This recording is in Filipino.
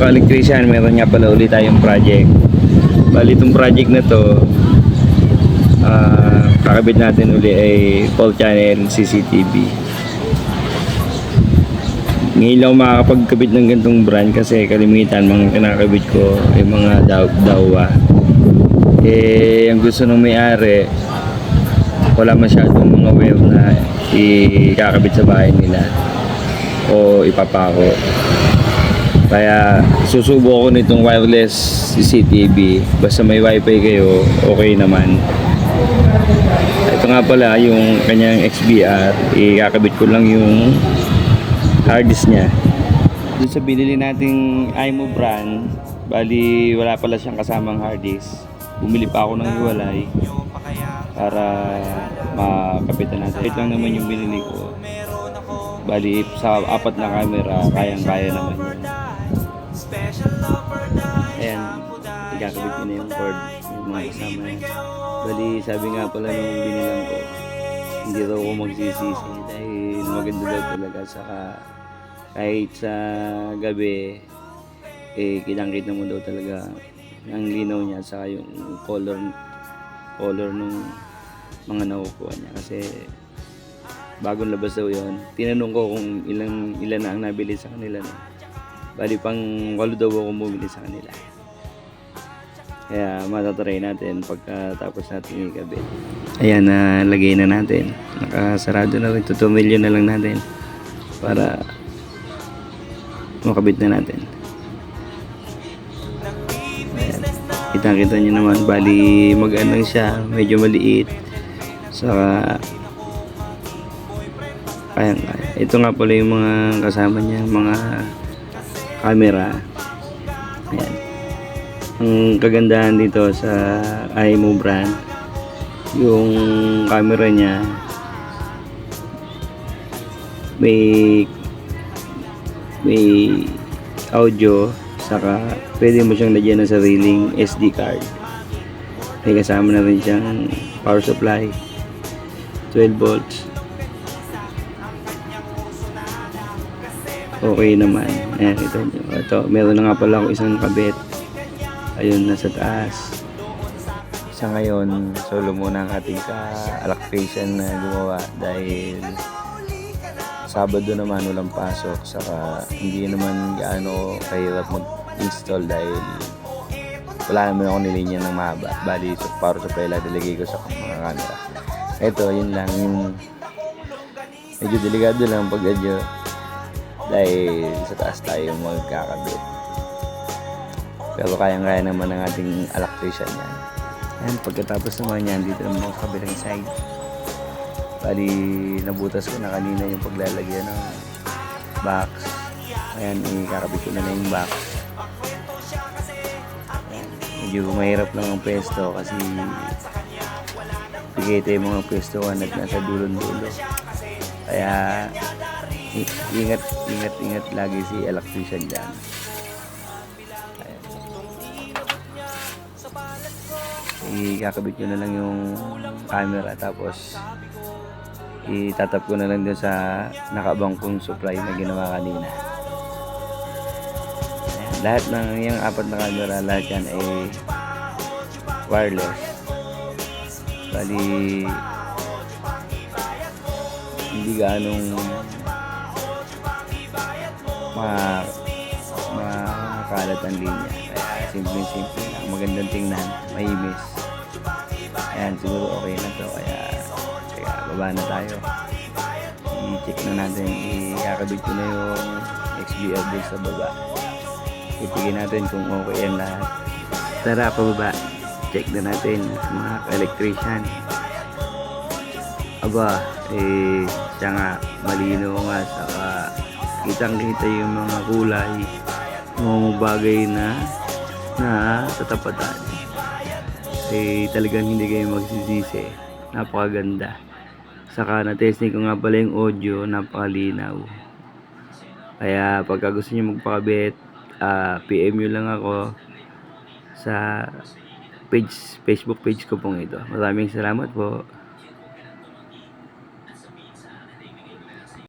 ka-electrician, meron nga pala ulit tayong project. Bali itong project na to, kakabit natin uli ay full channel CCTV. Ngayon lang makakapagkabit ng ganitong brand kasi kalimitan mga kinakabit ko ay mga dawa. Ang gusto ng may-ari, wala masyadong mga wire na ikakabit sa bahay nila o ipapako. Kaya susubo ko nitong wireless CCTV. Basta may wifi kayo, okay naman. Ito nga pala yung kanyang XBR. Ikakabit ko lang yung hard disk niya. Doon sa binili nating IMO brand, bali wala pala siyang kasamang hard disk. Bumili pa ako ng hiwalay para makapitan natin. Ito lang naman yung binili ko. Bali sa 4 na camera, kayang-kaya naman yun. Ayan, ikakabit ko na yung cord, yung mga kasama yan. Bali sabi nga pala nung binilang ko, hindi raw ako magsisisi dahil maganda daw talaga. Saka kahit sa gabi, kitang-kita mo daw talaga ang linaw niya, saka yung color nung mga nakukuha niya. Kasi bagong labas daw yun. Tinanong ko kung ilan na ang nabili sa kanila, no? Bali pang 8 daw ako bumili sa kanila. Kaya matatry natin pagkatapos natin ikabit. Ayan, lagay na natin. Nakasarado na rin. 2 million na lang natin para makabit na natin. Ayan. Kitang-kita nyo naman. Bali mag-ano siya, medyo maliit. Saka ayan. Ito nga pala yung mga kasama niya, mga camera. Ayan. Ang kagandahan dito sa IMO brand, yung camera niya may audio, saka pwede mo siyang lagyan ng sariling SD card. May kasama na rin siyang power supply, 12 volts. Okay naman. Ayan, ito, meron na nga pala ako isang kabit. Ayun, nasa taas. Sa ngayon, solo muna ang ating ka-electrician na gumawa dahil Sabado naman walang pasok, saka hindi naman gaano kahirap mag-install dahil wala naman ako nilinya ng mahaba. Bali, power supply lang nilagay ko sa mga camera. Ito, yun lang, yung medyo delikado lang pag-adyo dahil sa taas tayo magkakabit. Pero kayang-kaya naman ng ating electrician yan. Ayan, pagkatapos naman yan, dito naman sa kabilang side. Bali, nabutas ko na kanina yung paglalagyan ng box. Ayan, ikakabit ko na yung box. Ayan, medyo mahirap lang ang pwesto kasi bigay tayo mga pwestohan at nasa dulon-dulo. Kaya ingat lagi si electrician dyan. Ikakabit ko na lang yung camera, tapos itatap ko na lang dun sa nakabangkong supply na ginawa kanina. Ayan, lahat ng yung 4 na camera, lahat yan ay wireless. Bali hindi gaanong makalat ang linya. Kaya simple lang, magandang tingnan, mahimis. Ayan, siguro okay na to. Kaya baba na tayo. I-check na natin, i-akabit ko na yung XBR din sa baba. Itigin natin kung okay yan lahat. Tara, pababa. Check na natin mga ka-electrician. Aba, siya nga, malino nga, saka kitang-kita yung mga kulay, mga bagay na tatapatan. Talagang hindi kayo magsisisi. Napakaganda. Saka na-testing ko nga pala yung audio, napakalinaw. Kaya pagka gusto nyo magpakabit, PM nyo lang ako sa Facebook page ko pong ito. Maraming salamat po.